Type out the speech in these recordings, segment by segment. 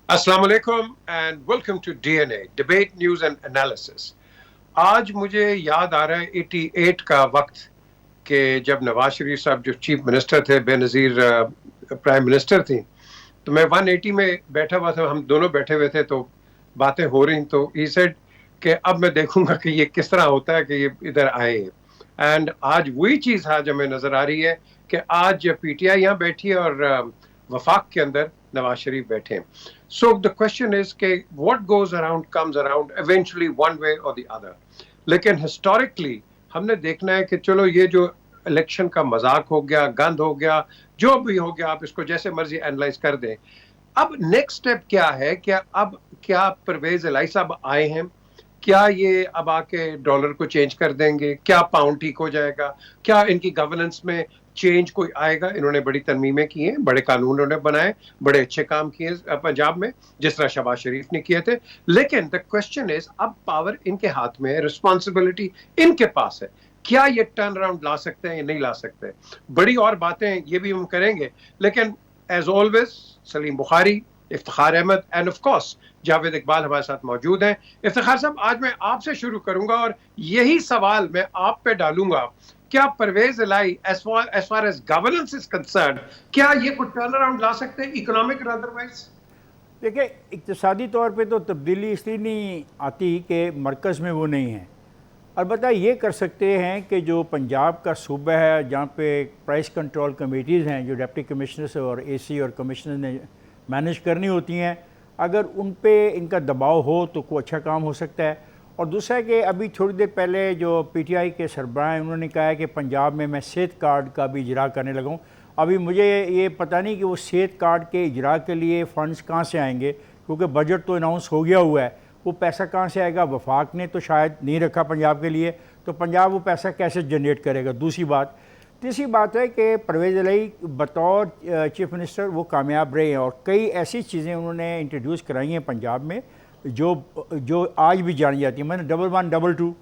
अस्सलाम वालेकुम and welcome to DNA debate news and analysis. आज मुझे याद आ रहा है 88 का वक्त के जब नवाज शरीफ साहब जो चीफ मिनिस्टर थे, बेनजीर प्राइम मिनिस्टर थी। तो मैं 180 में बैठा हुआ था, हम दोनों बैठे हुए थे, तो बातें हो रही। तो ही सेड कि अब मैं देखूंगा कि ये किस तरह होता है कि ये इधर आए। एंड आज वही चीज आज हमें नजर आ रही है कि आज पीटीआई यहाँ बैठी है और वफाक के अंदर नवाज शरीफ बैठे हैं। सो द क्वेश्चन इज के what goes around comes around eventually one way और द अदर। लेकिन हिस्टोरिकली हमने देखना है कि चलो ये जो इलेक्शन का मजाक हो गया, गंद हो गया, जो भी हो गया, आप इसको जैसे मर्जी एनालाइज कर दें। अब नेक्स्ट स्टेप क्या है? क्या परवेज इलाही साहब आए हैं? क्या ये अब आके डॉलर को चेंज कर देंगे? क्या पाउंड ठीक हो जाएगा? क्या इनकी गवर्नेंस में चेंज कोई आएगा? इन्होंने बड़ी तरमीमें की हैं, बड़े कानून उन्होंने बनाए, बड़े अच्छे काम किए पंजाब में, जिस तरह शहबाज शरीफ ने किए थे। लेकिन द क्वेश्चन इज, अब पावर इनके हाथ में है, रिस्पॉन्सिबिलिटी इनके पास है। क्या ये टर्न अराउंड ला सकते हैं या नहीं ला सकते? बड़ी और बातें ये भी हम करेंगे। लेकिन as always Salim Bukhari, Iftikhar Ahmed and of course Javed Iqbal हमारे साथ मौजूद हैं। इफ्तिखार साहब, आज मैं आपसे शुरू करूंगा और यही सवाल मैं आप पे डालूंगा। क्या Pervaiz Elahi as far as governance is concern, क्या ये कुछ टर्न अराउंड ला सकते हैं, इकोनॉमिक और अदरवाइज? देखिए, इक़्तिसादी तौर पे तो तब्दीली इसलिए नहीं आती कि मरकज़ में वो नहीं है। अलबत्ता ये कर सकते हैं कि जो पंजाब का सूबा है, जहाँ पे प्राइस कंट्रोल कमेटीज़ हैं, जो डिप्टी कमिश्नर्स और एसी और कमिश्नर ने मैनेज करनी होती हैं, अगर उन पे इनका दबाव हो तो कोई अच्छा काम हो सकता है। और दूसरा है कि अभी थोड़ी देर पहले जो पीटीआई के सरबराह हैं, उन्होंने कहा है कि पंजाब में मैं सेहत कार्ड का भी इजरा करने लगा हूँ। अभी मुझे ये पता नहीं कि वो सेहत कार्ड के इजरा के लिए फ़ंड्स कहाँ से आएंगे, क्योंकि बजट तो अनाउंस हो गया हुआ है। वो पैसा कहाँ से आएगा? वफाक ने तो शायद नहीं रखा पंजाब के लिए, तो पंजाब वो पैसा कैसे जनरेट करेगा? दूसरी बात। तीसरी बात है कि परवेज़ इलाही बतौर चीफ मिनिस्टर वो कामयाब रहे हैं और कई ऐसी चीज़ें उन्होंने इंट्रोड्यूस कराई हैं पंजाब में जो आज भी जानी जाती है। मैंने 11 22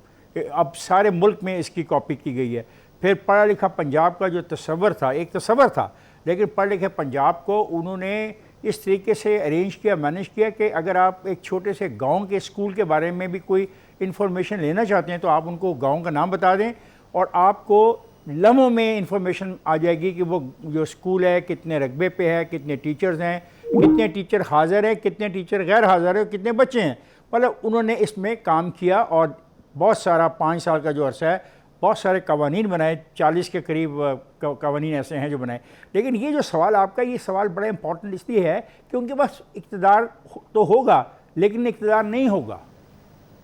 अब सारे मुल्क में इसकी कॉपी की गई है। फिर पढ़ा लिखा पंजाब का जो तस्वर था, एक तस्वर था, लेकिन पढ़े लिखे पंजाब को उन्होंने इस तरीके से अरेंज किया, मैनेज किया कि अगर आप एक छोटे से गांव के स्कूल के बारे में भी कोई इन्फॉर्मेशन लेना चाहते हैं तो आप उनको गांव का नाम बता दें और आपको लम्हों में इंफॉर्मेशन आ जाएगी कि वो जो स्कूल है कितने रकबे पे है, कितने टीचर्स हैं, कितने टीचर हाज़िर हैं, कितने टीचर गैर हाज़िर हैं, कितने बच्चे हैं। मतलब उन्होंने इसमें काम किया और बहुत सारा 5 साल का जो अरसा है बहुत सारे कवानीन बनाए, 40 के करीब कवानीन ऐसे हैं जो बनाए। लेकिन ये जो सवाल आपका, ये सवाल बड़ा इंपॉर्टेंट इसलिए है कि उनके पास इक़्तिदार तो होगा लेकिन इक़्तिदार नहीं होगा।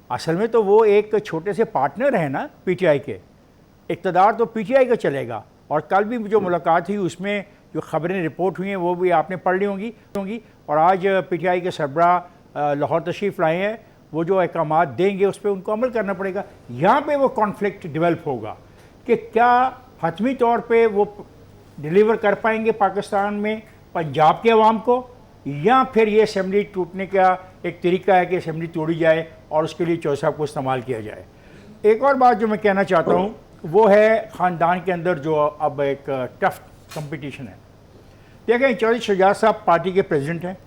असल में तो वो एक छोटे से पार्टनर है ना पीटीआई के, इक़्तिदार तो पीटीआई का चलेगा। और कल भी जो मुलाकात हुई उसमें जो खबरें रिपोर्ट हुई हैं वो भी आपने पढ़ ली होंगी। और आज पीटीआई के सरबराह लाहौर तशरीफ़ लाए हैं, वो जो अहकामात देंगे उस पर उनको अमल करना पड़ेगा। यहाँ पे वो कॉन्फ्लिक्ट डेवलप होगा कि क्या हतमी तौर पे वो डिलीवर कर पाएंगे पाकिस्तान में पंजाब के अवाम को, या फिर ये असम्बली टूटने का एक तरीका है कि असम्बली तोड़ी जाए और उसके लिए चौधरी साहब को इस्तेमाल किया जाए। एक और बात जो मैं कहना चाहता हूँ वो है ख़ानदान के अंदर जो अब एक टफ कंपटीशन है। देखें, चौधरी शुजात साहब पार्टी के प्रेसिडेंट हैं।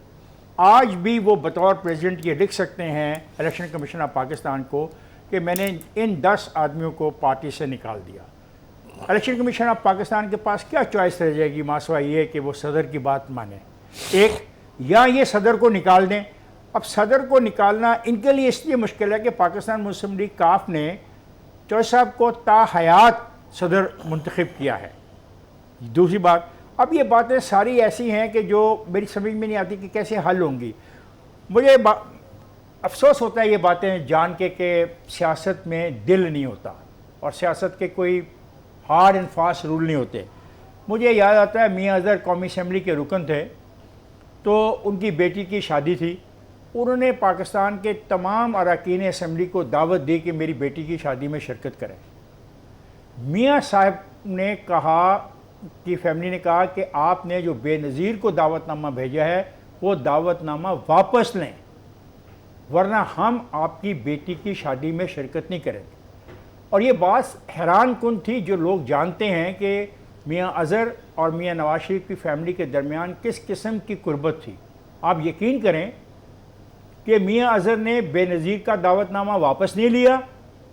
आज भी वो बतौर प्रेसिडेंट ये लिख सकते हैं इलेक्शन कमीशन ऑफ पाकिस्तान को कि मैंने इन 10 आदमियों को पार्टी से निकाल दिया। इलेक्शन कमीशन ऑफ पाकिस्तान के पास क्या चॉइस रह जाएगी मासवा ये कि वो सदर की बात माने, एक, या ये सदर को निकाल दें। अब सदर को निकालना इनके लिए इसलिए मुश्किल है कि पाकिस्तान मुस्लिम लीग काफ ने चौधरी साहब को ताहयात सदर मुंतखब किया है। दूसरी बात, अब ये बातें सारी ऐसी हैं कि जो मेरी समझ में नहीं आती कि कैसे हल होंगी। मुझे अफसोस होता है ये बातें जान के कि सियासत में दिल नहीं होता और सियासत के कोई हार्ड एंड फास्ट रूल नहीं होते। मुझे याद आता है मियां अज़हर कौमी असम्बली के रुकन थे, तो उनकी बेटी की शादी थी। उन्होंने पाकिस्तान के तमाम अरकान असम्बली को दावत दी कि मेरी बेटी की शादी में शिरकत करें। मियां साहब ने कहा कि फैमिली ने कहा कि आपने जो बेनज़ीर को दावतनामा भेजा है वो दावतनामा वापस लें, वरना हम आपकी बेटी की शादी में शिरकत नहीं करेंगे। और ये बात हैरान कुन थी, जो लोग जानते हैं कि मियां अज़हर और मियां नवाज शरीफ की फ़ैमिली के दरमियान किस किस्म की कुर्बत थी। आप यकीन करें कि मियां अजहर ने बेनज़ीर का दावतनामा वापस नहीं लिया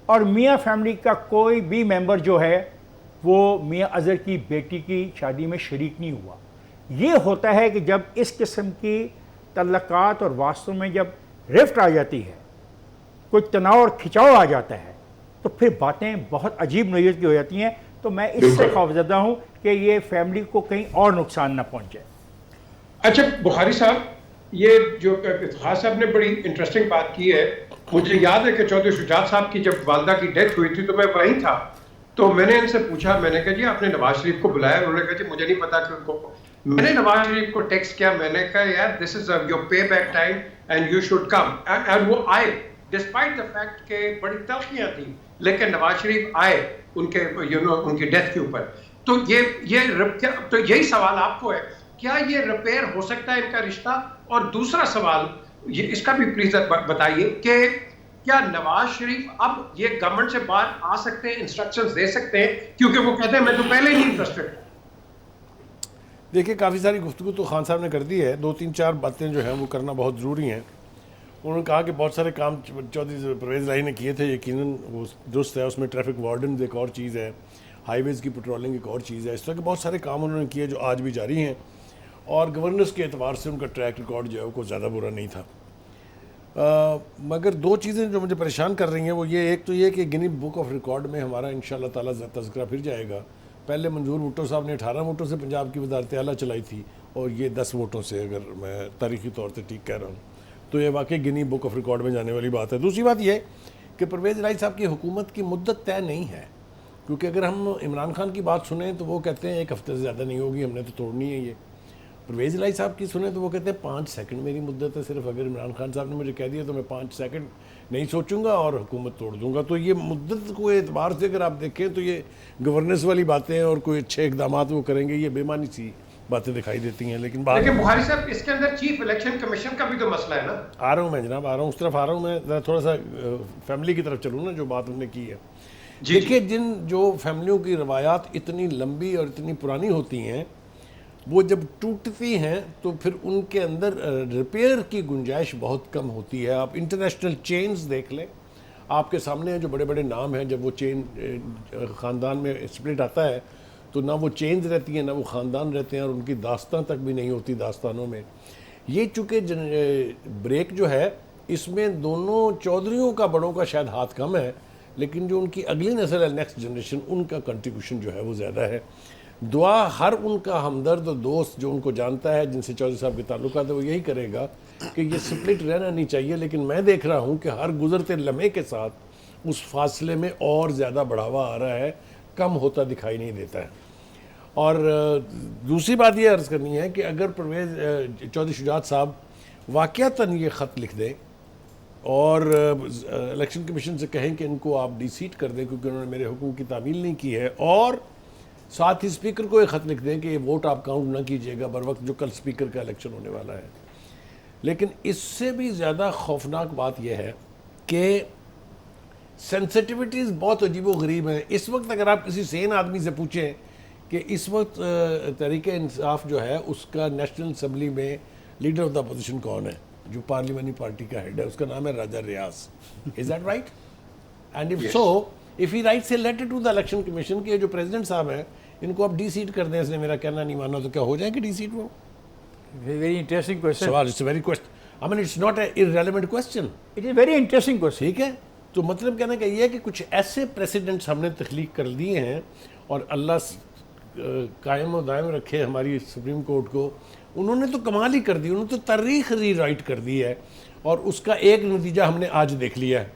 और मियां फैमिली का कोई भी मेंबर जो है वो मियां अजहर की बेटी की शादी में शरीक नहीं हुआ। ये होता है कि जब इस किस्म की तल्लकात और वास्तव में जब रिफ्ट आ जाती है, कोई तनाव और खिंचाव आ जाता है, तो फिर बातें बहुत अजीब नोयत की हो जाती हैं। तो मैं इससे खौफजदा हूँ कि ये फैमिली को कहीं और नुकसान ना पहुँचे। अच्छा बुखारी साहब, ये जो इफ्तिखार साहब ने बड़ी इंटरेस्टिंग बात की है। मुझे याद है कि चौधरी शुजात साहब की जब वालदा की डेथ हुई थी तो मैं वहीं था। तो मैंने इनसे पूछा, मैंने कहा जी आपने नवाज शरीफ को बुलाया? उन्होंने कहा जी मुझे नहीं पता कि उनको। मैंने नवाज शरीफ को टेक्स्ट किया, मैंने कहा यार दिस इज योर पे back time and you should come. And वो आए डिस्पाइट द फैक्ट के बड़ी तलखियां थी, लेकिन नवाज शरीफ आए उनके उनकी डेथ के ऊपर। तो तो यही सवाल आपको है, क्या ये रिपेयर हो सकता है इनका रिश्ता? और दूसरा सवाल ये इसका भी प्लीज बताइए कि क्या नवाज शरीफ अब ये गवर्नमेंट से बाहर आ सकते हैं, इंस्ट्रक्शंस दे सकते हैं, क्योंकि वो कहते हैं मैं तो पहले ही नहीं इंटरेस्टेड। देखिए, काफ़ी सारी गुफ्तगू तो खान साहब ने कर दी है। 2-3-4 बातें जो हैं वो करना बहुत ज़रूरी हैं। उन्होंने कहा कि बहुत सारे काम चौधरी परवेज़ इलाही ने किए थे, यकीनन वो दुरुस्त है। उसमें ट्रैफिक वार्डन एक और चीज़ है, हाईवेज़ की पेट्रोलिंग एक और चीज़ है। इस तरह के बहुत सारे काम उन्होंने किए जो आज भी जारी हैं, और गवर्नेंस के एतबार से उनका ट्रैक रिकॉर्ड जो है वो ज़्यादा बुरा नहीं था। मगर दो चीज़ें जो मुझे परेशान कर रही हैं वो ये, एक तो ये कि गिनी बुक ऑफ रिकॉर्ड में हमारा इंशाल्लाह ताला तज़किरा फिर जाएगा। पहले मंजूर भुट्टो साहब ने 18 वोटों से पंजाब की वज़ारत आला चलाई थी, और ये 10 वोटों से, अगर मैं तारीख़ी तौर से ठीक कह रहा हूँ तो ये वाकई गिनी बुक ऑफ रिकॉर्ड में जाने वाली बात है। दूसरी बात यह कि परवेज़ इलाही साहब की हुकूमत की मुद्दत तय नहीं है, क्योंकि अगर हम इमरान खान की बात सुने तो वो कहते हैं 1 हफ़्ते से ज़्यादा नहीं होगी, हमने तो तोड़नी है ये। परवेज़ इलाही साहब की सुने तो वो कहते हैं 5 सेकंड मेरी मुद्दत है सिर्फ। अगर इमरान खान साहब ने मुझे कह दिया तो मैं 5 सेकंड नहीं सोचूंगा और हुकूमत तोड़ दूंगा। तो ये मुद्दत को एतबार से अगर आप देखें तो ये गवर्नेंस वाली बातें और कोई अच्छे इकदाम वो करेंगे, ये बेमानी सी बातें दिखाई देती हैं। लेकिन बुखारी साहब, इसके अंदर चीफ इलेक्शन कमीशन का भी तो मसला है ना। आ रहा हूँ मैं जनाब, आ रहा हूँ, उस तरफ आ रहा हूँ मैं। थोड़ा सा फैमिली की तरफ चलूँ ना, जो बात हमने की है। देखिए, जिन जो फैमिलियों की रवायात इतनी लंबी और इतनी पुरानी होती हैं, वो जब टूटती हैं तो फिर उनके अंदर रिपेयर की गुंजाइश बहुत कम होती है। आप इंटरनेशनल चेन्स देख लें, आपके सामने जो बड़े बड़े नाम हैं, जब वो चेन ख़ानदान में स्प्लिट आता है तो ना वो चेन्स रहती हैं ना वो ख़ानदान रहते हैं, और उनकी दास्तां तक भी नहीं होती दास्तानों में। ये चूँकि ब्रेक जो है इसमें दोनों चौधरियों का, बड़ों का शायद हाथ कम है, लेकिन जो उनकी अगली नस्ल है, नेक्स्ट जनरेशन, उनका कंट्रीब्यूशन जो है वो ज़्यादा है। दुआ हर उनका हमदर्द और दोस्त जो उनको जानता है, जिनसे चौधरी साहब के ताल्लुकात है, वो यही करेगा कि ये स्प्लिट रहना नहीं चाहिए। लेकिन मैं देख रहा हूँ कि हर गुजरते लम्हे के साथ उस फासले में और ज़्यादा बढ़ावा आ रहा है, कम होता दिखाई नहीं देता है। और दूसरी बात ये अर्ज़ करनी है कि अगर परवेज़ चौधरी शुजात साहब वाक़यातन ये ख़त लिख दें और इलेक्शन कमीशन से कहें कि इनको आप डिसीट कर दें क्योंकि उन्होंने मेरे हुक्म की तामील नहीं की है, और साथ ही स्पीकर को एक ख़त लिख दें कि ये वोट आप काउंट ना कीजिएगा बर वक्त, जो कल स्पीकर का इलेक्शन होने वाला है। लेकिन इससे भी ज़्यादा खौफनाक बात यह है कि सेंसिटिविटीज़ बहुत अजीबो गरीब हैं। इस वक्त अगर आप किसी सेन आदमी से पूछें कि इस वक्त तहरीक इंसाफ जो है उसका नेशनल असम्बली में लीडर ऑफ द अपोजिशन कौन है, जो पार्लियामेंट्री पार्टी का हेड है, उसका नाम है Raja Riaz. Is that right? And if so, if he write से letter to the election commission के जो प्रेसिडेंट साहब हैं इनको आप डी सीट कर दें, इसने मेरा कहना नहीं माना, तो क्या हो जाएंगे डी सीट? वो वेरी इंटरेस्टिंग क्वेश्चन सवाल, it's very question, I mean it's not a irrelevant question, it is very interesting question. ठीक है, तो मतलब कहने का ये है कि कुछ ऐसे प्रेसिडेंट्स हमने तख्लीक कर दिए हैं, और अल्लाह कायम और दायम रखे हमारी सुप्रीम कोर्ट को, उन्होंने तो कमाल ही कर दी, उन्होंने तो तारीख रीराइट कर दी है। और उसका एक नतीजा हमने आज देख लिया है,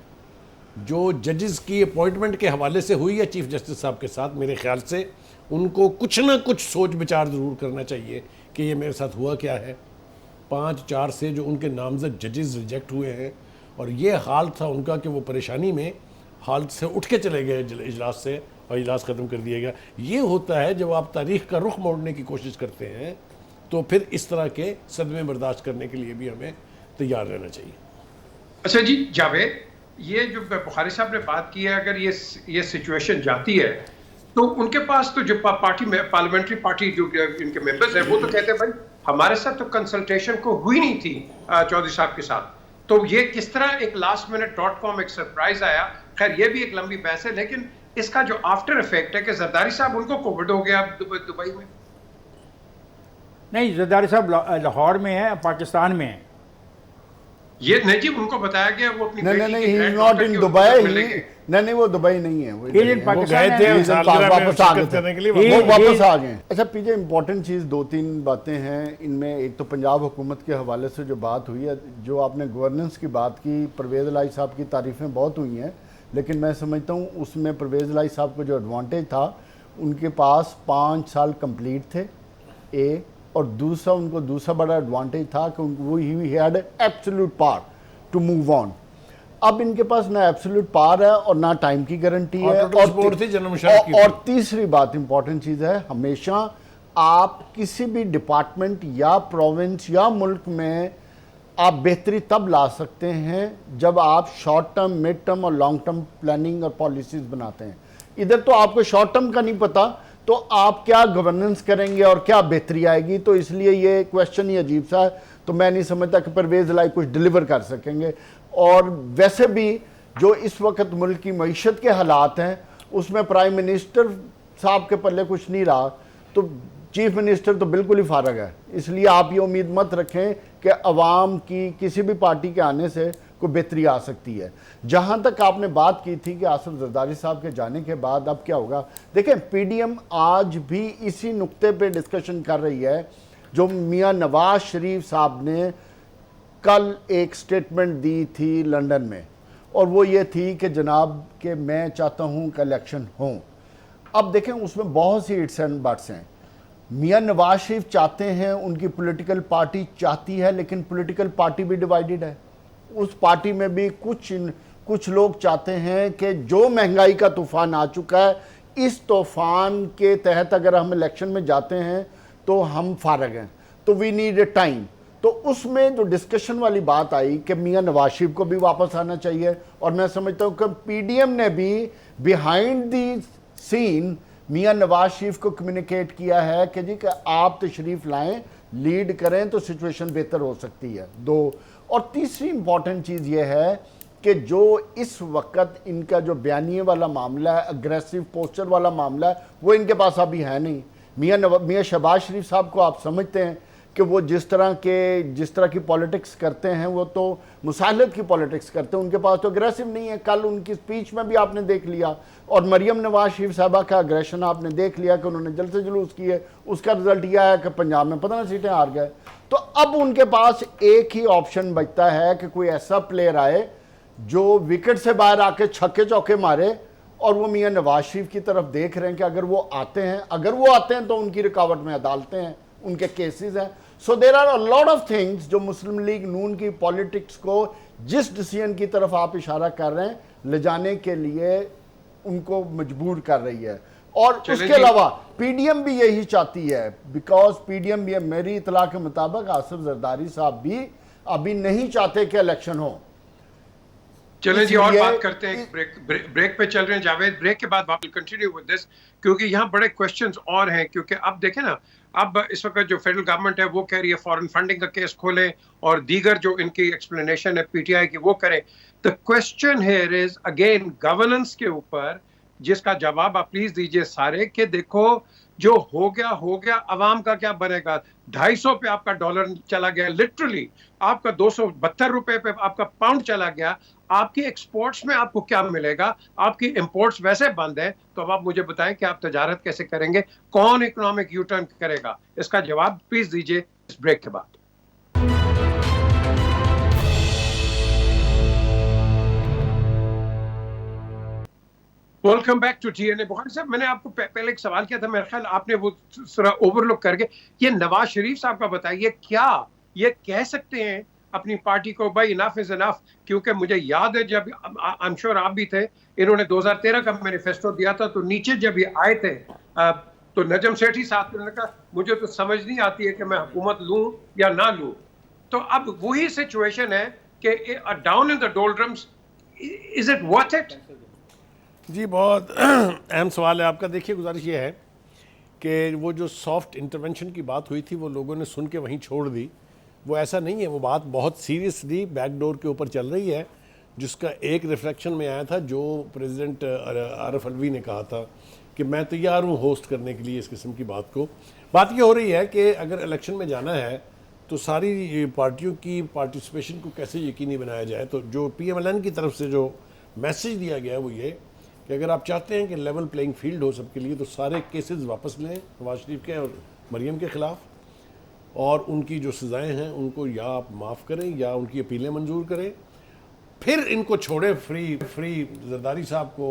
जो जजेस की अपॉइंटमेंट के हवाले से हुई है चीफ जस्टिस साहब के साथ, मेरे ख्याल से उनको कुछ ना कुछ सोच विचार ज़रूर करना चाहिए कि ये मेरे साथ हुआ क्या है। 5-4 से जो उनके नामजद जजेस रिजेक्ट हुए हैं, और ये हाल था उनका कि वो परेशानी में हाल से उठ के चले गए इजलास से, और इजलास ख़त्म कर दिया गया। ये होता है जब आप तारीख़ का रुख मोड़ने की कोशिश करते हैं, तो फिर इस तरह के सदमे बर्दाश्त करने के लिए भी हमें तैयार रहना चाहिए। अच्छा जी जावेद, ये जो बुखारी साहब ने बात की है, अगर ये सिचुएशन जाती है तो उनके पास तो जो पार्टी में पार्लियामेंट्री पार्टी जो इनके मेंबर्स हैं वो तो कहते हैं भाई हमारे साथ तो कंसल्टेशन को हुई नहीं थी चौधरी साहब के साथ, तो ये किस तरह एक lastminute.com एक सरप्राइज आया। खैर ये भी एक लंबी बहस है, लेकिन इसका जो आफ्टर इफेक्ट है कि जरदारी साहब उनको कोविड हो गया दुबई में। नहीं, जरदारी साहब लाहौर में है, पाकिस्तान में है। ये नहीं जी, उनको बताया गया वो अपनी नहीं बेटी नहीं, की he is grand not daughter in की दुबई, उनको मिलेंगे। नहीं वो दुबई नहीं है, वो He is in नहीं है। वो पाकिस्तान गए थे है। सालगिरह में वापस आ शिरकत गए करने के लिए। वो ये- वापस आ गए। अच्छा पीजे, इंपॉर्टेंट चीज़ 2-3 बातें हैं इनमें। एक तो पंजाब हुकूमत के हवाले से जो बात हुई है, जो आपने गवर्नेंस की बात की, परवेज़ इलाही साहब की तारीफ़ें बहुत हुई हैं, लेकिन मैं समझता हूँ उसमें परवेज़ इलाही साहब को जो एडवांटेज था, उनके पास 5 साल कंप्लीट थे ए, और दूसरा उनको दूसरा बड़ा एडवांटेज था कि वो ही had absolute power to move on. अब इनके पास ना एब्सोल्यूट पावर है और ना टाइम की गारंटी है, total support थी जनरल मुशर्रफ की और थी। तीसरी बात इंपॉर्टेंट चीज़ है, हमेशा आप किसी भी डिपार्टमेंट या प्रोविंस या मुल्क में आप बेहतरी तब ला सकते हैं जब आप शॉर्ट टर्म, मिड टर्म और लॉन्ग टर्म प्लानिंग और पॉलिसीज बनाते हैं। इधर तो आपको शॉर्ट टर्म का नहीं पता, तो आप क्या गवर्नेंस करेंगे और क्या बेहतरी आएगी, तो इसलिए ये क्वेश्चन ही अजीब सा है। तो मैं नहीं समझता कि परवेज़ इलाही कुछ डिलीवर कर सकेंगे। और वैसे भी जो इस वक्त मुल्क की मईशत के हालात हैं, उसमें प्राइम मिनिस्टर साहब के पल्ले कुछ नहीं रहा, तो चीफ मिनिस्टर तो बिल्कुल ही फारग है। इसलिए आप ये उम्मीद मत रखें कि अवाम की किसी भी पार्टी के आने से कोई बेहतरी आ सकती है। जहाँ तक आपने बात की थी कि आसिफ जरदारी साहब के जाने के बाद अब क्या होगा, देखें पीडीएम आज भी इसी नुक्ते पे डिस्कशन कर रही है जो मियां नवाज शरीफ साहब ने कल एक स्टेटमेंट दी थी लंदन में, और वो ये थी कि जनाब कि मैं चाहता हूँ कि इलेक्शन हों। अब देखें उसमें बहुत सी इट्स एंड बट्स हैं। मियां नवाज शरीफ चाहते हैं, उनकी पॉलिटिकल पार्टी चाहती है, लेकिन पॉलिटिकल पार्टी भी डिवाइडेड है। उस पार्टी में भी कुछ लोग चाहते हैं कि जो महंगाई का तूफान आ चुका है, इस तूफान के तहत अगर हम इलेक्शन में जाते हैं तो हम फारग हैं, तो वी नीड ए टाइम। तो उसमें जो डिस्कशन वाली बात आई कि मियां नवाज शरीफ को भी वापस आना चाहिए, और मैं समझता हूँ कि पीडीएम ने भी बिहाइंड दी सीन मियां नवाज शरीफ को कम्युनिकेट किया है कि जी कि आप तशरीफ लाएं, लीड करें तो सिचुएशन बेहतर हो सकती है। दो, और तीसरी इंपॉर्टेंट चीज़ ये है कि जो इस वक्त इनका जो बयानिए वाला मामला है, अग्रेसिव पोस्टर वाला मामला है, वो इनके पास अभी है नहीं। मियां शहबाज शरीफ साहब को आप समझते हैं कि वो जिस तरह की पॉलिटिक्स करते हैं, वो तो मुसालत की पॉलिटिक्स करते हैं, उनके पास तो अग्रेसिव नहीं है। कल उनकी स्पीच में भी आपने देख लिया, और मरियम नवाज शरीफ साहबा का अग्रेशन आपने देख लिया कि उन्होंने जलसे जुलूस किए, उसका रिजल्ट यह आया कि पंजाब में 15 सीटें हार गए। तो अब उनके पास एक ही ऑप्शन बचता है कि कोई ऐसा प्लेयर आए जो विकेट से बाहर आके छक्के चौके मारे, और वो मियां नवाज शरीफ की तरफ देख रहे हैं कि अगर वो आते हैं तो उनकी रुकावट में अदालतें हैं, उनके केसेस हैं। So there are a lot of things जो मुस्लिम लीग नून की पॉलिटिक्स को जिस डिसीजन की तरफ आप इशारा कर रहे हैं ले जाने के लिए उनको मजबूर कर रही है। और उसके अलावा पीडीएम भी यही चाहती है, बिकॉज पीडीएम भी मेरी इतला के मुताबिक आसिफ जरदारी साहब भी अभी नहीं चाहते कि इलेक्शन हो। चलें जी, और बात करते हैं। ब्रेक पे चल रहे हैं जावेद, ब्रेक के बाद वापस कंटिन्यू विद दिस, क्योंकि यहाँ बड़े क्वेश्चंस और हैं। क्योंकि अब देखें ना, अब इस वक्त जो फेडरल गवर्नमेंट है वो कह रही है फॉरेन फंडिंग का केस खोलें, और दीगर जो इनकी एक्सप्लेनेशन है पीटीआई की वो करें। The question here is again governance के ऊपर, जिसका जवाब आप प्लीज दीजिए सारे, कि देखो जो हो गया, अवाम का क्या बनेगा। 250 पे आपका डॉलर चला गया, लिटरली आपका 272 रुपए पे आपका पाउंड चला गया। आपकी एक्सपोर्ट्स में आपको क्या मिलेगा? आपकी इंपोर्ट्स वैसे बंद है, तो अब आप मुझे बताएं कि आप तजारत कैसे करेंगे, कौन इकोनॉमिक यू टर्न करेगा? इसका जवाब प्लीज दीजिए इस ब्रेक के बाद। Welcome back to DNA. Bukhari साहब, मैंने आपको पहले एक सवाल किया था, मेरा ख्याल आपने वो थोड़ा ओवरलुक करके ये नवाज शरीफ साहब का बताइए, क्या ये कह सकते हैं अपनी पार्टी को भाई इनफ इज इनफ? क्योंकि मुझे याद है जब आई एम श्योर आप भी थे, इन्होंने 2013 का मैनिफेस्टो दिया था, तो नीचे जब ये आए थे तो नजम सेठी साहब ने कहा मुझे तो समझ नहीं आती है कि मैं हुकूमत लूं या ना लूं। तो अब वही सिचुएशन है कि down in the doldrums, is it worth it? जी, बहुत अहम सवाल है आपका। देखिए, गुजारिश ये है कि वो जो सॉफ्ट इंटरवेंशन की बात हुई थी वो लोगों ने सुन के वहीं छोड़ दी। वो ऐसा नहीं है, वो बात बहुत सीरियसली बैकडोर के ऊपर चल रही है, जिसका एक रिफ्लेक्शन में आया था जो प्रेसिडेंट आरिफ अलवी ने कहा था कि मैं तैयार हूँ होस्ट करने के लिए इस किस्म की बात को। बात ये हो रही है कि अगर इलेक्शन में जाना है तो सारी पार्टियों की पार्टिसिपेशन को कैसे यकीनी बनाया जाए। तो जो PMLN की तरफ से जो मैसेज दिया गया है वो ये कि अगर आप चाहते हैं कि लेवल प्लेइंग फील्ड हो सबके लिए तो सारे केसेस वापस लें नवाज शरीफ के और मरियम के ख़िलाफ़, और उनकी जो सज़ाएँ हैं उनको या आप माफ़ करें या उनकी अपीलें मंजूर करें, फिर इनको छोड़े फ्री जरदारी साहब को,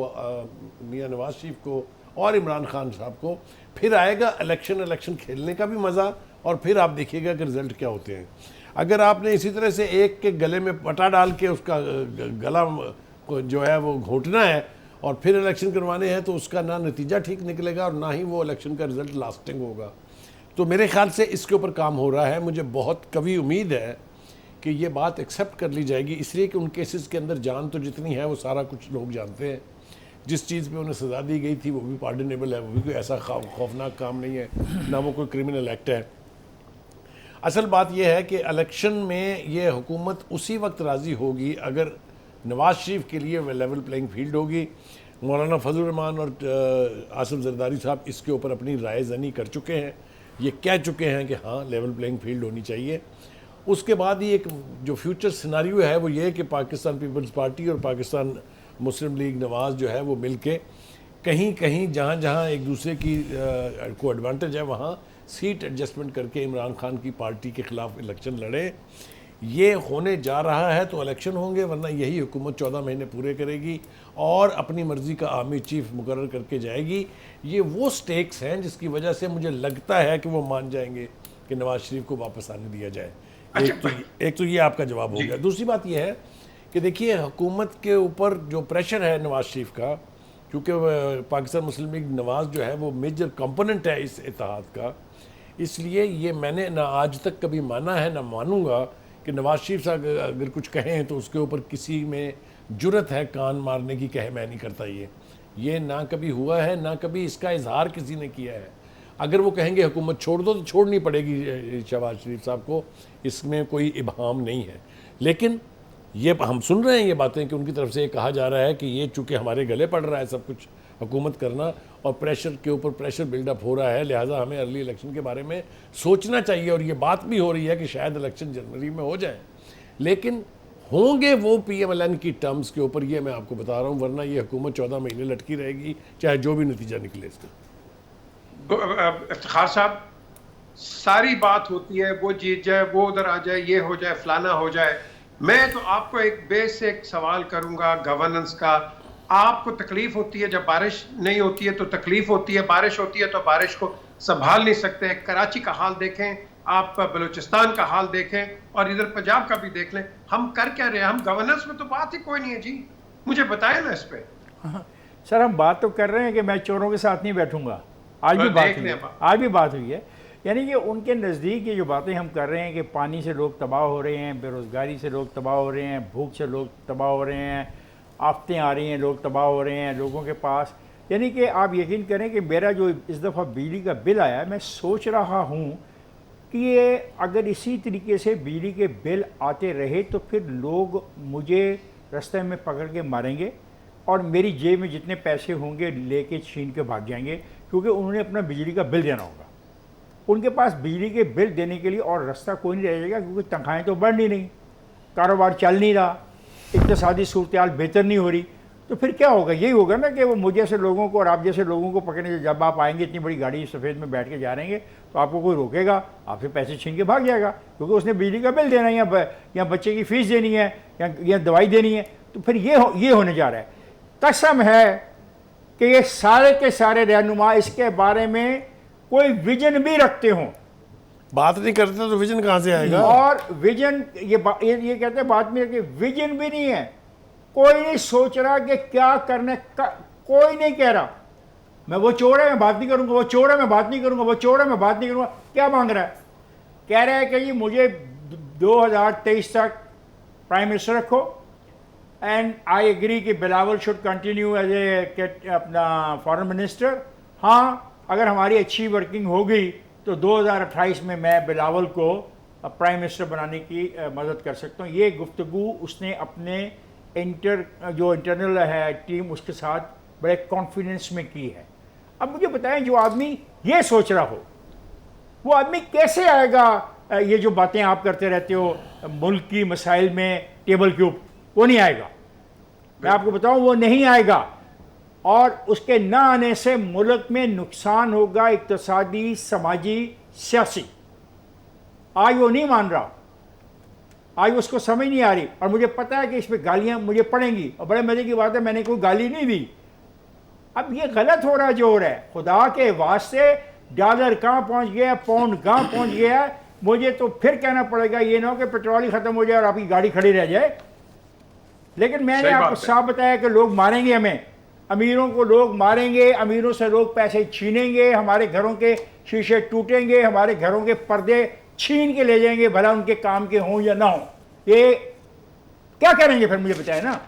मियाँ नवाज शरीफ को और इमरान खान साहब को। फिर आएगा इलेक्शन खेलने का भी मज़ा, और फिर आप देखिएगा कि रिज़ल्ट क्या होते हैं। अगर आपने इसी तरह से एक के गले में पटा डाल के उसका गला को जो है वो घोंटना है और फिर इलेक्शन करवाने हैं तो उसका ना नतीजा ठीक निकलेगा और ना ही वो इलेक्शन का रिज़ल्ट लास्टिंग होगा। तो मेरे ख्याल से इसके ऊपर काम हो रहा है। मुझे बहुत कभी उम्मीद है कि ये बात एक्सेप्ट कर ली जाएगी, इसलिए कि उन केसेस के अंदर जान तो जितनी है वो सारा कुछ लोग जानते हैं। जिस चीज़ पे उन्हें सज़ा दी गई थी वो भी पार्डनेबल है, वो भी कोई ऐसा खौफनाक काम नहीं है, ना वो कोई क्रिमिनल एक्ट है। असल बात यह है कि इलेक्शन में ये हुकूमत उसी वक्त राज़ी होगी अगर नवाज शरीफ के लिए लेवल प्लेइंग फील्ड होगी। मौलाना फजल रहमान और आसिफ जरदारी साहब इसके ऊपर अपनी राय ज़नी कर चुके हैं, ये कह चुके हैं कि हाँ लेवल प्लेइंग फील्ड होनी चाहिए। उसके बाद ही एक जो फ्यूचर सिनारियो है वो ये है कि पाकिस्तान पीपल्स पार्टी और पाकिस्तान मुस्लिम लीग नवाज जो है वो मिल के कहीं कहीं जहाँ जहाँ एक दूसरे की को एडवांटेज है वहाँ सीट एडजस्टमेंट करके इमरान खान की पार्टी के ख़िलाफ़ इलेक्शन लड़े। ये होने जा रहा है तो इलेक्शन होंगे, वरना यही हुकूमत 14 महीने पूरे करेगी और अपनी मर्ज़ी का आर्मी चीफ मुकर्रर करके जाएगी। ये वो स्टेक्स हैं जिसकी वजह से मुझे लगता है कि वो मान जाएंगे कि नवाज शरीफ को वापस आने दिया जाए। एक तो ये आपका जवाब हो गया। दूसरी बात ये है कि देखिए हुकूमत के ऊपर जो प्रेशर है नवाज शरीफ का, क्योंकि पाकिस्तान मुस्लिम लीग नवाज जो है वो मेजर कंपोनेंट है इस इत्तेहाद का, इसलिए ये मैंने ना आज तक कभी माना है ना मानूंगा कि नवाज शरीफ साहब अगर कुछ कहें तो उसके ऊपर किसी में जुर्रत है कान मारने की, कहे मैं नहीं करता। ये ना कभी हुआ है ना कभी इसका इजहार किसी ने किया है। अगर वो कहेंगे हुकूमत छोड़ दो तो छोड़नी पड़ेगी शहबाज शरीफ साहब को, इसमें कोई इबहाम नहीं है। लेकिन ये हम सुन रहे हैं ये बातें कि उनकी तरफ से ये कहा जा रहा है कि ये चूँकि हमारे गले पड़ रहा है सब कुछ हुकूमत करना और प्रेशर के ऊपर प्रेशर बिल्डअप हो रहा है, लिहाजा हमें अर्ली इलेक्शन के बारे में सोचना चाहिए। और ये बात भी हो रही है कि शायद इलेक्शन जनवरी में हो जाए, लेकिन होंगे वो PMLN की टर्म्स के ऊपर, ये मैं आपको बता रहा हूँ, वरना ये हुकूमत 14 महीने लटकी रहेगी चाहे जो भी नतीजा निकले इसका। इफ्तिखार साहब, सारी बात होती है वो जीत जाए, वो उधर आ जाए, ये हो जाए, फलाना हो जाए। मैं तो आपको एक बेसिक सवाल करूंगा गवर्नेंस का। आपको तकलीफ होती है जब बारिश नहीं होती है, तो तकलीफ होती है, बारिश होती है तो बारिश को संभाल नहीं सकते। कराची का हाल देखें, आप बलूचिस्तान का हाल देखें और इधर पंजाब का भी देख लें। हम कर क्या रहे हैं? हम गवर्नेंस में तो बात ही कोई नहीं है जी, मुझे बताएं ना इस पे। सर हम बात तो कर रहे हैं कि मैं चोरों के साथ नहीं बैठूंगा। आज भी बात हुई है, यानी कि उनके नज़दीक ये जो बातें हम कर रहे हैं कि पानी से लोग तबाह हो रहे हैं, बेरोज़गारी से लोग तबाह हो रहे हैं, भूख से लोग तबाह हो रहे हैं, आफतें आ रही हैं, लोग तबाह हो रहे हैं लोगों के पास। यानी कि आप यकीन करें कि मेरा जो इस दफ़ा बिजली का बिल आया, मैं सोच रहा हूँ कि ये अगर इसी तरीके से बिजली के बिल आते रहे तो फिर लोग मुझे रास्ते में पकड़ के मारेंगे और मेरी जेब में जितने पैसे होंगे लेके छीन के भाग जाएंगे, क्योंकि उन्होंने अपना बिजली का बिल देना होगा। उनके पास बिजली के बिल देने के लिए और रास्ता कोई नहीं रहेगा, क्योंकि तनख्वाहें तो बढ़ नहीं, कारोबार चल नहीं रहा, इक़्तिसादी सूरत-ए-हाल बेहतर नहीं हो रही। तो फिर क्या होगा? यही होगा ना कि वो मुझे जैसे लोगों को और आप जैसे लोगों को पकड़ने, जब आप आएंगे इतनी बड़ी गाड़ी सफ़ेद में बैठ के जा रहे हैं तो आपको कोई रोकेगा, आपसे पैसे छीन के भाग जाएगा, क्योंकि उसने बिजली का बिल देना है या बच्चे की फ़ीस देनी है या दवाई देनी है। तो फिर ये होने जा रहा है। कसम है कि ये सारे के सारे रहनुमा इसके बारे में कोई विजन भी रखते हों। बात नहीं करते तो विजन कहाँ से आएगा? और विजन ये कहते हैं बात में कि विजन भी नहीं है, कोई नहीं सोच रहा कि क्या करने का, कोई नहीं कह रहा मैं वो चोर है मैं बात नहीं करूंगा, वो चोर है मैं बात नहीं करूंगा, वो चोर है मैं बात नहीं करूंगा। क्या मांग रहा है? कह रहा है कि जी मुझे 2023 तक प्राइम मिनिस्टर रखो एंड आई एग्री कि Bilawal should continue as a अपना फॉरेन मिनिस्टर। हाँ, अगर हमारी अच्छी वर्किंग हो गई तो 2028 में मैं बिलावल को प्राइम मिनिस्टर बनाने की मदद कर सकता हूँ। ये गुफ्तगू उसने अपने जो इंटरनल है टीम उसके साथ बड़े कॉन्फिडेंस में की है। अब मुझे बताएं, जो आदमी ये सोच रहा हो वो आदमी कैसे आएगा ये जो बातें आप करते रहते हो मुल्क की मसाइल में टेबल के ऊपर, वो नहीं आएगा। मैं आपको बताऊं वो नहीं आएगा, और उसके ना आने से मुल्क में नुकसान होगा, इक्तिसादी, समाजी, सियासी। आज वो नहीं मान रहा, आज उसको समझ नहीं आ रही, और मुझे पता है कि इस पर गालियां मुझे पड़ेंगी, और बड़े मजे की बात है मैंने कोई गाली नहीं दी। अब ये गलत हो रहा है जो हो रहा है, खुदा के वास्ते डॉलर कहाँ पहुंच गया, पाउंड कहाँ पहुंच गया। मुझे तो फिर कहना पड़ेगा, ये ना हो कि पेट्रोल ही खत्म हो जाए और आपकी गाड़ी खड़ी रह जाए। लेकिन मैंने आपको साफ बताया कि लोग मारेंगे हमें, अमीरों को लोग मारेंगे, अमीरों से लोग पैसे छीनेंगे, हमारे घरों के शीशे टूटेंगे, हमारे घरों के पर्दे छीन के ले जाएंगे, भला उनके काम के हों या ना हो। ये क्या करेंगे फिर, मुझे बताए ना।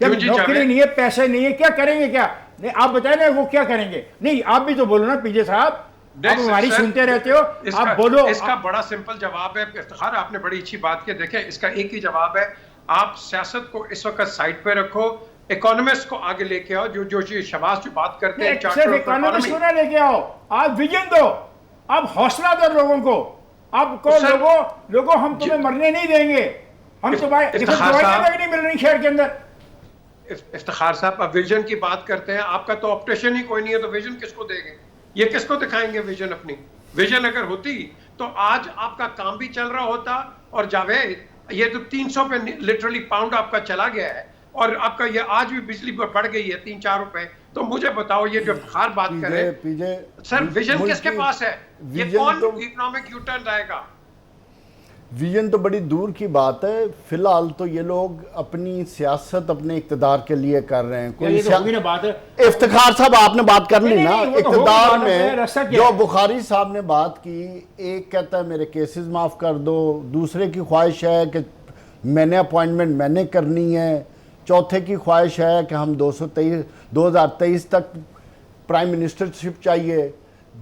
जब नौकरी नहीं है, पैसे नहीं है, क्या करेंगे? क्या नहीं, आप बताए ना वो क्या करेंगे। नहीं, आप भी तो बोलो ना पीजे साहब, आप हमारी सुनते रहते हो, आप बोलो। इसका बड़ा सिंपल जवाब है इफ्तिखार, आपने बड़ी अच्छी बात की। देखें, इसका एक ही जवाब है, आप सियासत को इस वक्त साइड पे रखो, इकोनॉमिस्ट को आगे लेके आओ। जो शबाज जो बात करते हैं, सिर्फ इकोनॉमिस्ट को ना लेके आओ, आप विजन दो, आप हौसला दो लोगों को। आपको लोगों हम तुम्हें मरने नहीं देंगे, हम तुम्हारे नहीं मिल रही शहर के अंदर। इफ्तिखार साहब, अब विजन की बात करते हैं, आपका तो ऑपरेशन ही कोई नहीं है, तो विजन किसको देंगे? ये किसको दिखाएंगे विजन अपनी? विजन अगर होती तो आज आपका काम भी चल रहा होता। और जावेद, ये तो 300 पे लिटरली पाउंड आपका चला गया है, और आपका ये आज भी बिजली बढ़ गई है 3-4 रुपए। तो मुझे बताओ, ये जो इफ्तिखार बात करे सर, विजन किसके पास है? ये कौन इकोनॉमिक यू टर्न आएगा? विजन तो बड़ी दूर की बात है। फिलहाल तो ये लोग अपनी सियासत अपने इक्तदार के लिए कर रहे हैं। कोई बात है। इफ्तिखार साहब, आपने बात कर ली ना इक्तदार में, जो बुखारी साहब ने बात की, एक कहता है मेरे केसेस माफ कर दो, दूसरे की ख्वाहिश है कि मैंने अपॉइंटमेंट मैंने करनी है, चौथे की ख्वाहिश है कि हम 2023 तक प्राइम मिनिस्टरशिप चाहिए।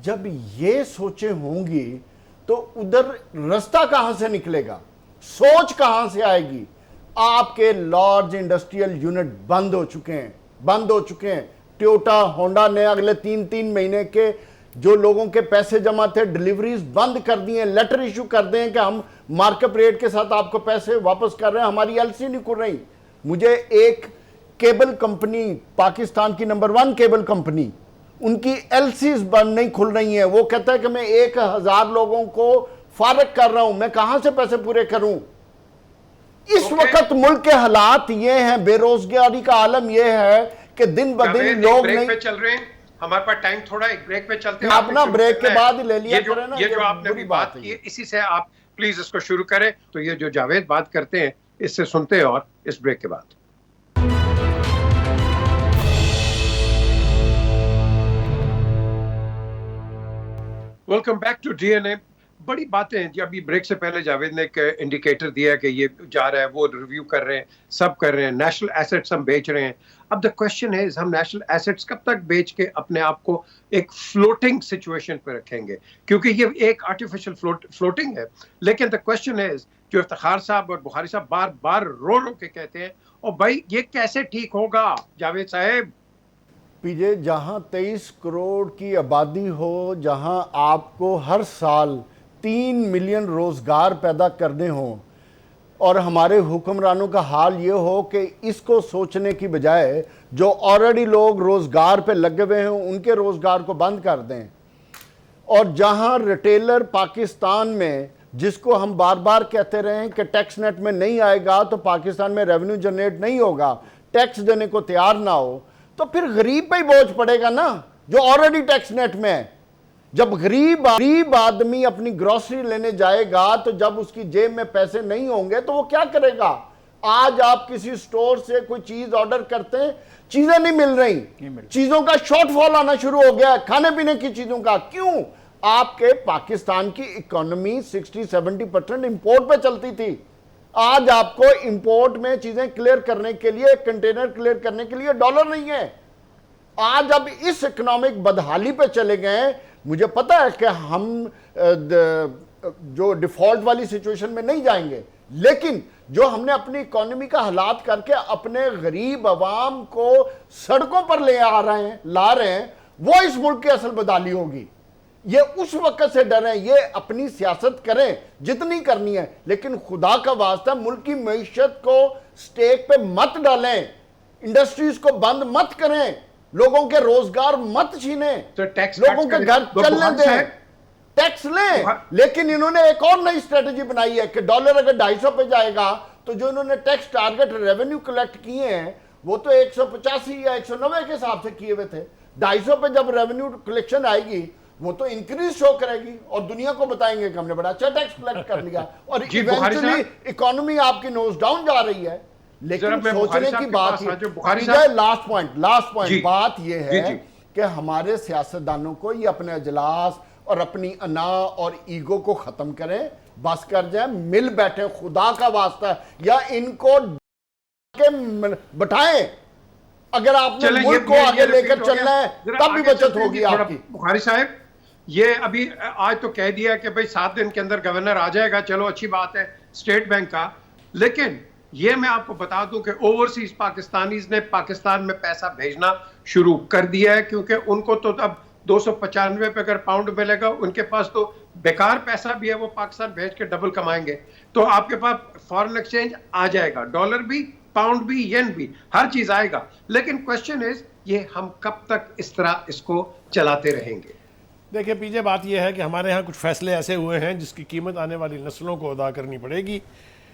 जब ये सोचें होंगी तो उधर रास्ता कहां से निकलेगा, सोच कहां से आएगी? आपके लार्ज इंडस्ट्रियल यूनिट बंद हो चुके हैं। टोयोटा होंडा ने अगले 3-3 महीने के जो लोगों के पैसे जमा थे, डिलीवरीज बंद कर दिए, लेटर इशू कर दें कि हम मार्केट रेट के साथ आपको पैसे वापस कर रहे हैं, हमारी एलसी नहीं खुल रही। मुझे एक केबल कंपनी, पाकिस्तान की नंबर 1 केबल कंपनी, उनकी एलसीज बंद नहीं खुल रही हैं। वो कहता है कि मैं 1000 लोगों को फारग कर रहा हूं, मैं कहां से पैसे पूरे करूं? इस वक्त मुल्क के हालात ये हैं, बेरोजगारी का आलम ये है कि दिन ब दिन लोग नहीं पे चल रहे हैं। हमारे पास टाइम थोड़ा, एक ब्रेक पे चलते हैं। अपना ब्रेक के बाद ही ले लिया करें ना। ये जो आपने अभी बात की है, इसी से आप प्लीज इसको शुरू करें। तो ये जो जावेद बात करते हैं, इससे सुनते हैं, और इस ब्रेक के बाद। Welcome back to DNA. बड़ी बातें हैं जी। अभी ब्रेक से पहले जावेद ने एक इंडिकेटर दिया कि ये जा रहा है, वो रिव्यू कर रहे हैं, सब कर रहे हैं, नेशनल एसेट्स हम बेच रहे हैं। अब द क्वेश्चन है, हम नेशनल एसेट्स कब तक बेच के अपने आप को एक फ्लोटिंग सिचुएशन पे रखेंगे? क्योंकि ये एक आर्टिफिशियल फ्लोटिंग है। लेकिन द क्वेश्चन है, जो इफ्तिखार साहब और बुखारी साहब बार बार रो के कहते हैं, और भाई ये कैसे ठीक होगा जावेद साहब? पीजे, जहां 23 करोड़ की आबादी हो, जहां आपको हर साल 3 मिलियन रोजगार पैदा करने हों, और हमारे हुक्मरानों का हाल ये हो कि इसको सोचने की बजाय जो ऑलरेडी लोग रोजगार पे लगे हुए हैं उनके रोजगार को बंद कर दें, और जहां रिटेलर पाकिस्तान में, जिसको हम बार बार कहते रहे हैं कि टैक्स नेट में नहीं आएगा तो पाकिस्तान में रेवेन्यू जनरेट नहीं होगा, टैक्स देने को तैयार ना हो, तो फिर गरीब पे ही बोझ पड़ेगा ना, जो ऑलरेडी टैक्स नेट में है। जब गरीब आदमी अपनी ग्रोसरी लेने जाएगा, तो जब उसकी जेब में पैसे नहीं होंगे तो वो क्या करेगा? आज आप किसी स्टोर से कोई चीज ऑर्डर करते हैं, चीजें नहीं मिल रही, चीजों का शॉर्टफॉल आना शुरू हो गया, खाने पीने की चीजों का। क्यों? आपके पाकिस्तान की इकोनॉमी 60-70% इंपोर्ट पे चलती थी। आज आपको इंपोर्ट में चीजें क्लियर करने के लिए, कंटेनर क्लियर करने के लिए डॉलर नहीं है। आज अब इस इकोनॉमिक बदहाली पे चले गए। मुझे पता है कि हम जो डिफॉल्ट वाली सिचुएशन में नहीं जाएंगे, लेकिन जो हमने अपनी इकोनॉमी का हालात करके अपने गरीब अवाम को सड़कों पर ला रहे हैं, वो इस मुल्क की असल बदहाली होगी। ये उस वक्त से डर है, ये अपनी सियासत करें जितनी करनी है, लेकिन खुदा का वास्ता मुल्क की मईशत को स्टेक पे मत डालें, इंडस्ट्रीज को बंद मत करें, लोगों के रोजगार मत छीनें, तो टैक्स लोगों के घर चलने दें, टैक्स लें। लेकिन इन्होंने एक और नई स्ट्रेटजी बनाई है कि डॉलर अगर 250 पे जाएगा तो जो इन्होंने टैक्स टारगेट रेवेन्यू कलेक्ट किए हैं वो तो 185 या 190 के हिसाब से किए हुए थे। 250 पे जब रेवेन्यू कलेक्शन आएगी वो तो इंक्रीज शो करेगी और दुनिया को बताएंगे कि हमने बड़ा अच्छा टैक्स कलेक्ट कर लिया और इवेंचुअली इकोनॉमी आपकी नोज डाउन जा रही है। लेकिन सोचने की बात लास्ट पॉइंट बात यह है कि हमारे सियासतदानों को ये अपने अजलास और अपनी अना और ईगो को खत्म करें, बस कर जाए, मिल बैठे खुदा का वास्ता, या इनको के बैठाएं। अगर आपने मुल्क को आगे लेकर चलना है तब भी बचत होगी आपकी। बुखारी साहब, ये अभी आज तो कह दिया कि भाई 7 दिन के अंदर गवर्नर आ जाएगा, चलो अच्छी बात है स्टेट बैंक का, लेकिन ये मैं आपको बता दूं कि ओवरसीज पाकिस्तानीज ने पाकिस्तान में पैसा भेजना शुरू कर दिया है, क्योंकि उनको तो अब 295 पे अगर पाउंड मिलेगा, उनके पास तो बेकार पैसा भी है, वो पाकिस्तान भेज के डबल कमाएंगे। तो आपके पास फॉरेन एक्सचेंज आ जाएगा, डॉलर भी, पाउंड भी, येन भी, हर चीज आएगा। लेकिन क्वेश्चन इज ये हम कब तक इस तरह इसको चलाते रहेंगे? देखिए पीछे बात यह है कि हमारे यहाँ कुछ फैसले ऐसे हुए हैं जिसकी कीमत आने वाली नस्लों को अदा करनी पड़ेगी।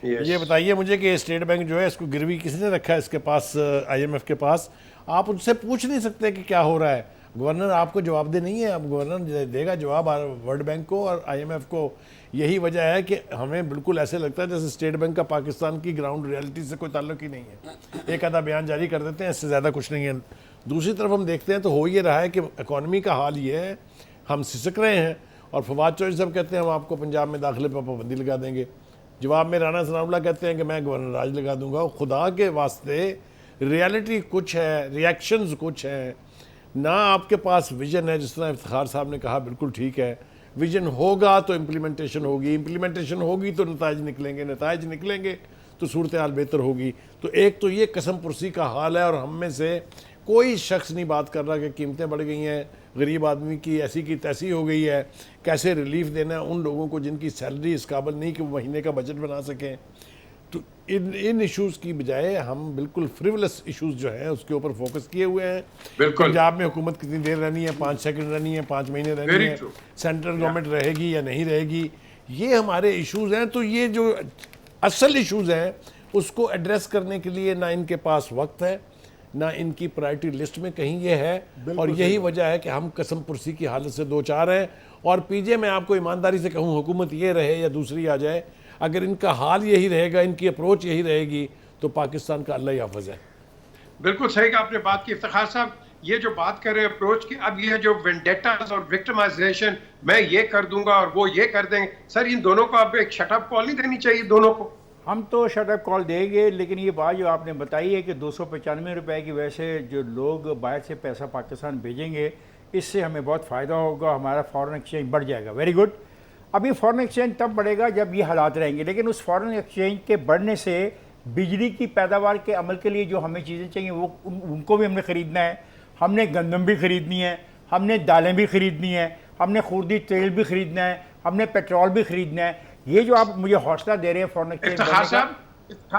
ये बताइए मुझे कि स्टेट बैंक जो है इसको गिरवी किसने रखा है इसके पास, IMF के पास? आप उनसे पूछ नहीं सकते कि क्या हो रहा है, गवर्नर आपको जवाब दे नहीं है, अब गवर्नर देगा जवाब वर्ल्ड बैंक को और IMF को। यही वजह है कि हमें बिल्कुल ऐसे लगता है जैसे स्टेट बैंक का पाकिस्तान की ग्राउंड रियलिटी से कोई ताल्लुक ही नहीं है। एक आधा बयान जारी कर देते हैं, इससे ज़्यादा कुछ नहीं है। दूसरी तरफ हम देखते हैं तो हो ये रहा है कि इकॉनमी का हाल ये है, हम सिसक रहे हैं और फवाद चौधरी साहब कहते हैं हम आपको पंजाब में दाखिले पर पाबंदी लगा देंगे। जवाब में राना सनाउल्लाह कहते हैं कि मैं गवर्नर राज लगा दूंगा। खुदा के वास्ते रियलिटी कुछ है, रिएक्शंस कुछ हैं, ना आपके पास विजन है। जिस तरह इफ्तिखार साहब ने कहा बिल्कुल ठीक है, विजन होगा तो इम्प्लीमेंटेशन होगी, इम्प्लीमेंटेशन होगी तो नताइज निकलेंगे, नताइज निकलेंगे तो सूरत हाल बेहतर होगी। तो एक तो ये कसम पुरसी का हाल है और हम में से कोई शख्स नहीं बात कर रहा कि कीमतें बढ़ गई हैं, गरीब आदमी की ऐसी की तैसी हो गई है, कैसे रिलीफ देना है उन लोगों को जिनकी सैलरी इस काबिल नहीं कि वो महीने का बजट बना सकें। तो इन इश्यूज़ की बजाय हम बिल्कुल फ्रिवलस इश्यूज़ जो हैं उसके ऊपर फोकस किए हुए हैं। पंजाब में हुकूमत कितनी देर रहनी है, 5 सेकंड रहनी है, 5 महीने रहनी है, सेंट्रल गवर्नमेंट रहेगी या नहीं रहेगी, ये हमारे इश्यूज़ हैं। तो ये जो असल इश्यूज़ हैं उसको एड्रेस करने के लिए ना इनके पास वक्त है, ना इनकी प्रायोरिटी लिस्ट में कहीं ये है, और यही वजह है कि हम कसम पुरसी की हालत से दो चार हैं। और पीजे मैं आपको ईमानदारी से कहूँ, हुकूमत ये रहे या दूसरी आ जाए, अगर इनका हाल यही रहेगा, इनकी अप्रोच यही रहेगी, तो पाकिस्तान का अल्लाह ही हाफ़िज़ है। बिल्कुल सही आपने बात की इफ्तिखार साहब। ये जो बात कर रहे हैं अप्रोच की, अब ये जो वेंडेटास और विक्टिमाइजेशन, मैं ये कर दूंगा और वो ये कर देंगे, सर इन दोनों को अब एक शटअप कॉल नहीं देनी चाहिए दोनों को? हम तो शटअप कॉल देंगे, लेकिन ये बात जो आपने बताई है कि 295 रुपए की वजह से जो लोग बाहर से पैसा पाकिस्तान भेजेंगे, इससे हमें बहुत फ़ायदा होगा, हमारा फॉरेन एक्सचेंज बढ़ जाएगा। Very good. अभी फॉरेन एक्सचेंज तब बढ़ेगा जब ये हालात रहेंगे, लेकिन उस फॉरेन एक्सचेंज के बढ़ने से बिजली की पैदावार के अमल के लिए जो हमें चीज़ें चाहिए वो उनको भी हमने ख़रीदना है। हमने गंदम भी ख़रीदनी है, हमने दालें भी ख़रीदनी है, हमने खुर्दी तेल भी ख़रीदना है, हमने पेट्रोल भी ख़रीदना है। ये जो आप मुझे हौसला दे रहे हैं फॉरेन एक्सचेंज इफ्तिखार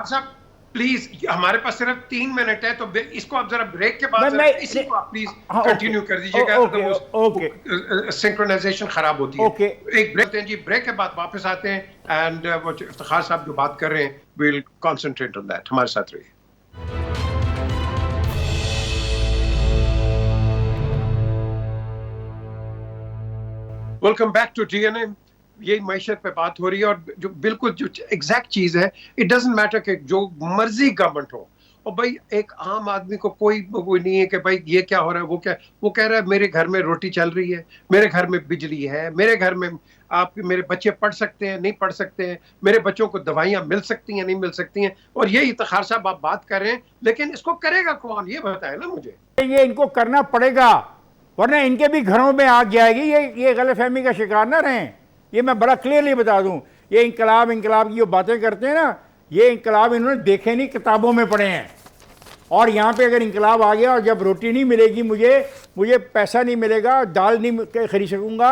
साहब प्लीज, हमारे पास सिर्फ 3 मिनट है, तो इसको आप जरा ब्रेक के बाद इसी को आप प्लीज कंटिन्यू कर दीजिएगा, तो सिंक्रोनाइजेशन खराब होती है। एक ब्रेक दें जी, ब्रेक के बाद वापस आते हैं एंड वो इफ्तिखार साहब जो बात कर रहे हैं, we will concentrate on that. हमारे साथ रहिए। Welcome back to DNA. ये मैशत पे बात हो रही है और जो बिल्कुल जो एग्जैक्ट चीज है, इट डजंट मैटर कि जो मर्जी गवर्नमेंट हो, और भाई एक आम आदमी को कोई वो नहीं है कि भाई ये क्या हो रहा है, वो कह रहा है मेरे घर में रोटी चल रही है, मेरे घर में बिजली है, मेरे घर में आप मेरे बच्चे पढ़ सकते हैं, नहीं पढ़ सकते हैं, मेरे बच्चों को दवाइयां मिल सकती हैं, नहीं मिल सकती हैं। और ये इफ्तिखार साहब आप बात कर रहे हैं, लेकिन इसको करेगा कौन, ये बताए ना मुझे। ये इनको करना पड़ेगा, वरना इनके भी घरों में आग जाएगी। ये गलतफहमी का शिकार ना रहें। ये मैं बड़ा क्लियरली बता दूं, ये इनकलाब की जो बातें करते हैं ना, ये इनकलाब इन्होंने देखे नहीं, किताबों में पढ़े हैं। और यहाँ पे अगर इनकलाब आ गया और जब रोटी नहीं मिलेगी, मुझे पैसा नहीं मिलेगा, दाल नहीं खरीद सकूंगा,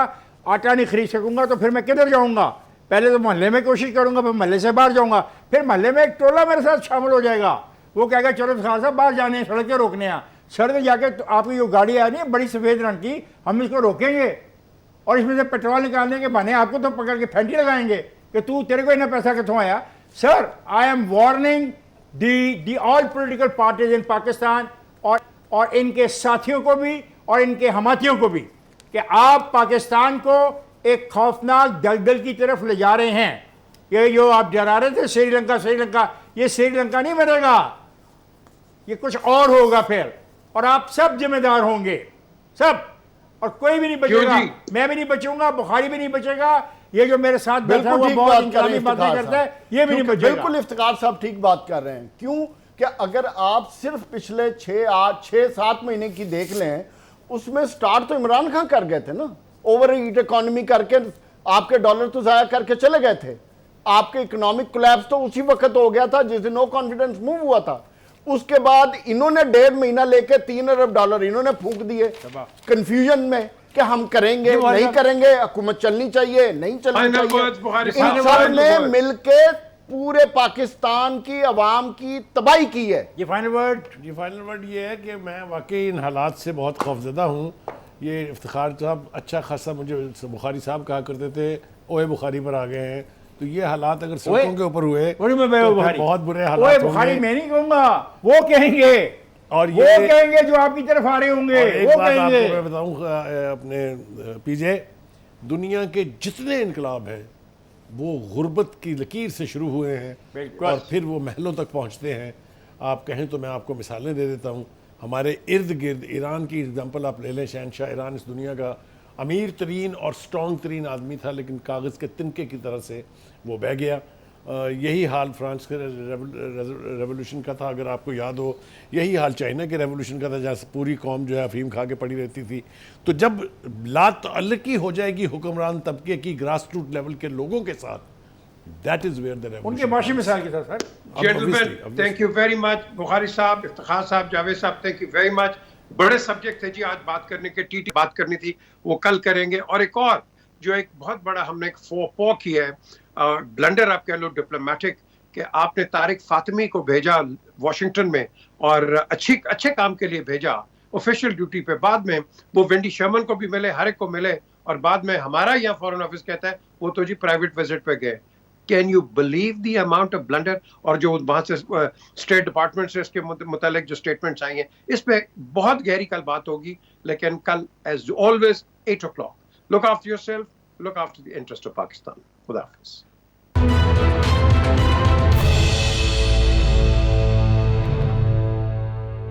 आटा नहीं खरीद सकूंगा, तो फिर मैं किधर जाऊंगा? पहले तो मोहल्ले में कोशिश करूंगा, फिर मोहल्ले से बाहर जाऊंगा, फिर मोहल्ले में एक टोला मेरे साथ शामिल हो जाएगा, वो कहेगा चलो इफ्तिखार साहब बाहर जाने, सड़कें रोकने हैं, सड़क जाके तो आपकी जो गाड़ी आ रही है बड़ी सफ़ेद रंग की, हम इसको रोकेंगे और इसमें से पेट्रोल निकालने के बहाने आपको तो पकड़ के फेंटी लगाएंगे कि तू, तेरे को इतना पैसा कितों आया? Sir, I am warning the all political parties in Pakistan और इनके साथियों को भी और इनके हमातियों को भी कि आप पाकिस्तान को एक खौफनाक दलदल की तरफ ले जा रहे हैं। ये जो आप डरा रहे थे श्रीलंका, ये श्रीलंका नहीं बनेगा, ये कुछ और होगा फिर, और आप सब जिम्मेदार होंगे, सब, और कोई भी नहीं बचेगा। मैं भी नहीं बचूंगा, बुखारी भी नहीं बचेगा, ये जो मेरे साथ बैठा हुआ बहुत इनकलाबी बातें करता है ये भी नहीं बचेगा। बिल्कुल इफ्तिखार साहब ठीक बात कर रहे हैं। क्यों कि अगर आप सिर्फ पिछले 6-7 महीने की देख लें, उसमें स्टार्ट तो इमरान खान कर गए थे ना, ओवर हीट इकोनॉमी करके आपके डॉलर तो जाया करके चले गए थे, आपके इकोनॉमिक कोलैप्स तो उसी वक्त हो गया था जिस दिन नो कॉन्फिडेंस मूव हुआ था। उसके बाद इन्होंने 1.5 महीना लेके $3 अरब इन्होंने फूंक दिए कंफ्यूजन में कि हम करेंगे नहीं करेंगे, हुकूमत चलनी चाहिए नहीं चलनी चाहिए। इन सब ने मिलके पूरे पाकिस्तान की आवाम की तबाही की है। ये फाइनल वर्ड ये है कि मैं वाकई इन हालात से बहुत खौफजदा हूँ। ये इफ्तिखार साहब अच्छा खासा मुझे बुखारी साहब कहा करते थे ओए बुखारी पर आ गए हैं, तो ये हालात अगर सड़कों के ऊपर हुए तो बहुत बुरे हालात बुखारी मैं नहीं कहूँगा, वो कहेंगे, और वो कहेंगे जो आपकी तरफ आ रहे होंगे। एक बात आपको मैं बताऊं अपने पीजे, दुनिया के जितने इनकलाब हैं वो गुर्बत की लकीर से शुरू हुए हैं और फिर वो महलों तक पहुंचते हैं। आप कहें तो मैं आपको मिसालें दे देता हूं, हमारे इर्द गिर्द ईरान की एग्जाम्पल आप ले लें। शहनशाह ईरान इस दुनिया का अमीर तरीन और स्ट्रॉन्ग तरीन आदमी था, लेकिन कागज़ के तिनके की तरह से वो बह गया। यही हाल फ्रांस के रेवोल्यूशन का था, अगर आपको याद हो। यही हाल चाइना के रेवोल्यूशन का था, जहाँ पूरी कौम जो है अफीम खा के पड़ी रहती थी। तो जब लातअल्लुकी हो जाएगी हुक्मरान तबके की ग्रास रूट लेवल के लोगों के साथ, that is where the revolution. उनके माशी मिसाल के साथ sir. Gentleman, thank you very much. Bukhari साहब, इफ्तिखार साहब, जावेद साहब, थैंक यू वेरी मच। बड़े सब्जेक्ट थे जी आज बात करने के, टीटी बात करनी थी, वो कल करेंगे। और एक और जो एक बहुत बड़ा हमने एक फोपो किया है, ब्लंडर आप कह लो डिप्लोमेटिक, कि आपने तारिक फातिमी को भेजा वॉशिंगटन में और अच्छे काम के लिए भेजा ऑफिशियल ड्यूटी पे। बाद में वो वेंडी शर्मन को भी मिले, हर एक को मिले, और बाद में हमारा यहाँ फॉरेन ऑफिस कहता है वो तो जी प्राइवेट विजिट पे गए। Can you believe the amount of blunder? और जो वहां से स्टेट डिपार्टमेंट से इसके मुतालिक जो स्टेटमेंट्स आई हैं, इस पे बहुत गहरी कल बात होगी। लेकिन कल as always 8 o'clock, look after yourself, look after the interest of Pakistan. Khuda Hafiz.